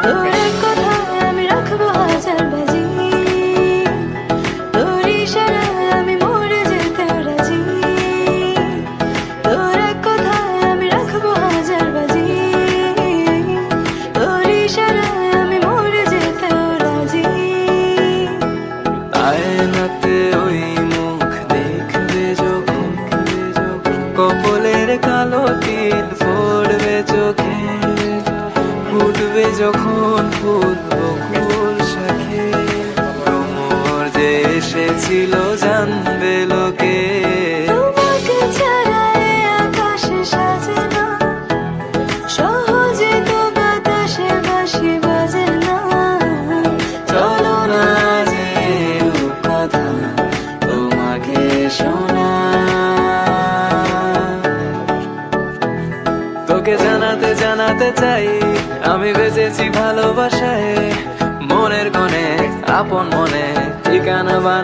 তোর এক কথায় আমি রাখবো হাজার বাজি, তোর ইশারায় আমি মরে যেতেও রাজি। তোর এক কথায় আমি রাখবো হাজার বাজি, তোর ইশারায় আমি মরে যেতেও রাজি। আয়নাতে ওই মুখ দেখবে যখন, কপালের কালো তিল পড়বে চোখে, ফুটবে যখন ফুল বকুল শাখে, ভ্রমর যে এসেছিল জানবে লোকে। তোমাকে ছাড়া এ আকাশে সাজে না, সহজে তো বাতাসে বাঁশি বাজে না। চলো না যে কথা তোমাকে শোনা, তোকে জানাতে জানাতে চাই আমি বেঁচেছি ভালোবাসায়, মনের কোণে আপন মনে ঠিকানা বানা।